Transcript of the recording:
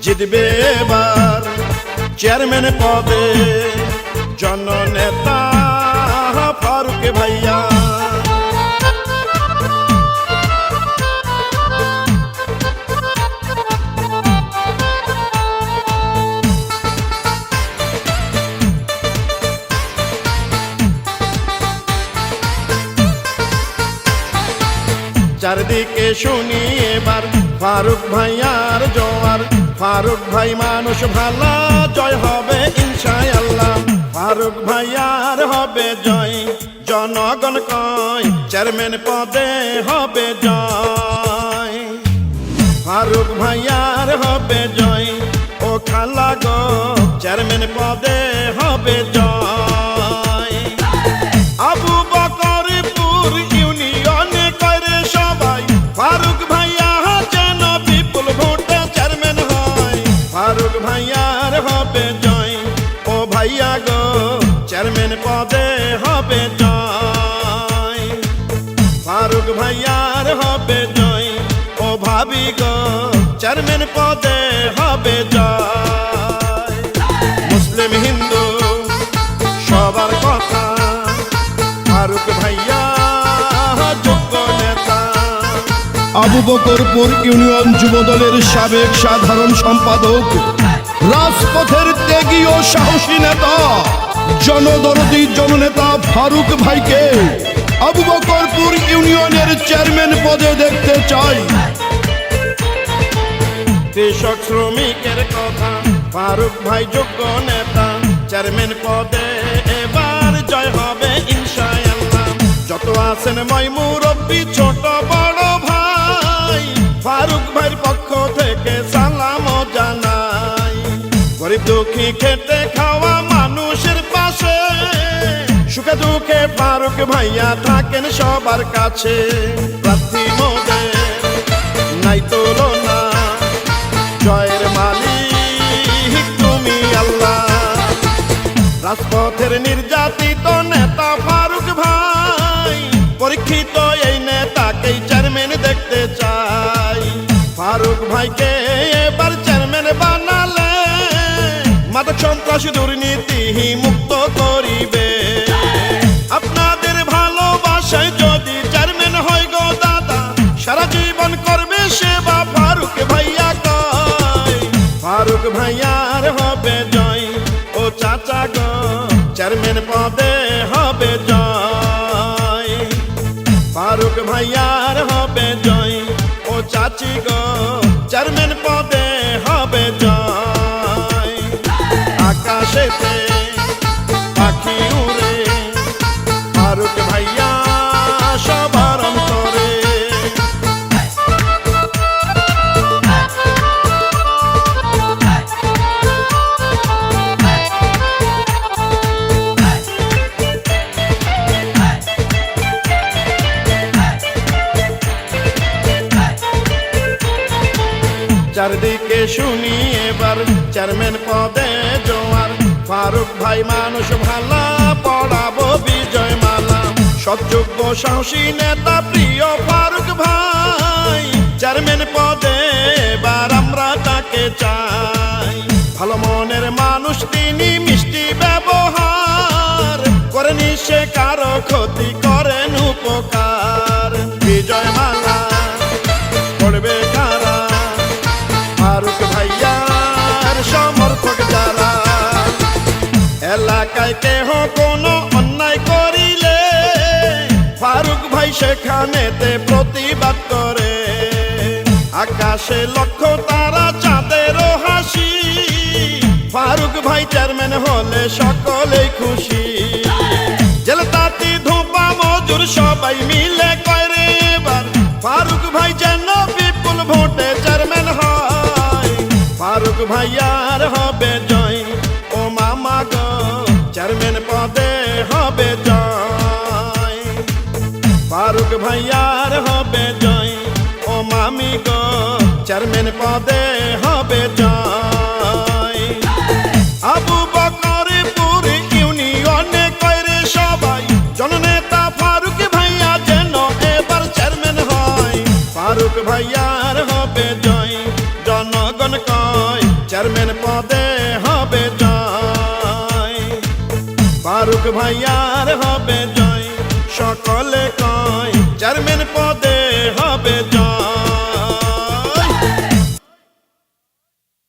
জিতবে এবার চেয়ারম্যান পদে জননেতা ফারুক ভাইয়া। চারদিকে শুনি এবার ফারুক ভাইয়ার জোয়ার, ফারুক ভাই মানুষ ভালা, জয় হবে ইনশাআল্লাহ। ফারুক ভাইয়ার হবে জয়, জনগণ কয় চেয়ারম্যান পদে হবে জয়। ফারুক ভাইয়ার হবে জয়, ও খালা গো চেয়ারম্যান পদে হবে জয়। আবু বকরপুর ইউনিয়নে করে সবাই ফারুক ভাইয়া যেন বিপুল ভোটে চেয়ারম্যান হয়। ফারুক ভাইয়ার হবে জয়, ও ভাইয়া গো চেয়ারম্যান পদে হবে জয়। ফারুক ভাইয়ার হবে জয়, ও ভাবি গো চেয়ারম্যান পদে হবে জয়। মুসলিম হিন্দু সবার কথা, ফারুক ভাইয়া যোগ্য নেতা। আবু বকরপুর ইউনিয়ন যুবদলের সাবেক সাধারণ সম্পাদক, রাজপথের ত্যাগী ও সাহসী নেতা, জনদরদী জননেতা ফারুক ভাইকে আবু বকরপুর ইউনিয়নের চেয়ারম্যান পদে দেখতে চাই। কৃষক শ্রমিকের কথা, ফারুক ভাই যোগ্য নেতা, চেয়ারম্যান পদে এবার জয় হবে ইনশাআল্লাহ। যত আছেন মই মুরব্বী ছোট বড় ভাই, ফারুক ভাইয়ের পক্ষ থেকে সালাম জানাই। গরিব দুঃখী খেটে খাওয়া মানুষের পাশে, সুখে দুঃখে ফারুক ভাইয়া থাকেন সবার কাছে। প্রার্থী মোদের নাই তুলনা, জয়ের মালিক তুমি আল্লাহ। রাজপথের নির্যাতিত নেতা ফারুক ভাই, পরীক্ষিত এই নেতাকেই চেয়ারম্যান দেখতে চাই। ফারুক ভাইকে এবার চেয়ারম্যান বানালে মাদক সন্ত্রাস দুর্নীতি মুক্ত করিবে। আপনাদের ভালোবাসায় যদি চেয়ারম্যান হয় গো দাদা, সারা জীবন করবে সেবা ফারুক ভাইয়া কয়। ফারুক ভাইয়ার হবে জয়, ও চাচা গো চেয়ারম্যান পদে হবে জয়। ফারুক ভাইয়ার হবে জয়, ও চাচি গো চেয়ারম্যান পদে হবে জয়। আকাশেতে পাখি উড়ে, ফারুক ভাইয়া সবার অন্তরে। চারদিকে শুনি এবার চেয়ারম্যান পদে জোয়ার, ফারুক ভাই মানুষ ভালা, পড়াবো বিজয় মালা। সৎযোগ্য সাহসী নেতা প্রিয় ফারুক ভাই, চেয়ারম্যান পদে এবার আমরা তাকে চাই। ভালো মনের মানুষ তিনি, মিষ্টি ব্যবহার করেনি সে কারো ক্ষতি, করেন উপকার। বিজয় মালা পড়বে কারা, ফারুক ভাইয়ার সমর্থক যারা। এলাকায় কেহ কোনো অন্যায় করিলে ফারুক ভাই সেখানেতে প্রতিবাদ করে। আকাশে লক্ষ তারা, চাঁদেরও হাসি, ফারুক ভাই চেয়ারম্যান হলে সকলেই খুশি। জেলতাতি ধোপা মজুর সবাই মিলে করে এবার ফারুক ভাই যেন বিপুল ভোটে চেয়ারম্যান হয়। ফারুক ভাইয়ার হবে জয়, ও মামা গো চেয়ারম্যান পদে হবে জয়। ফারুক ভাইয়ার হবে জয়, ও মামি গো চেয়ারম্যান পদে হবে জয়। আবু বকরপুর ইউনিয়নে করে সবাই জননেতা ফারুক ভাইয়া যেন এবার চেয়ারম্যান হয়। ফারুক ভাইয়ার হবে জয়, জনগণ কয় চেয়ারম্যান পদে হবে জয়, ফারুক ভাইয়ার হবে জয়, সকলে কয় চেয়ারম্যান পদে হবে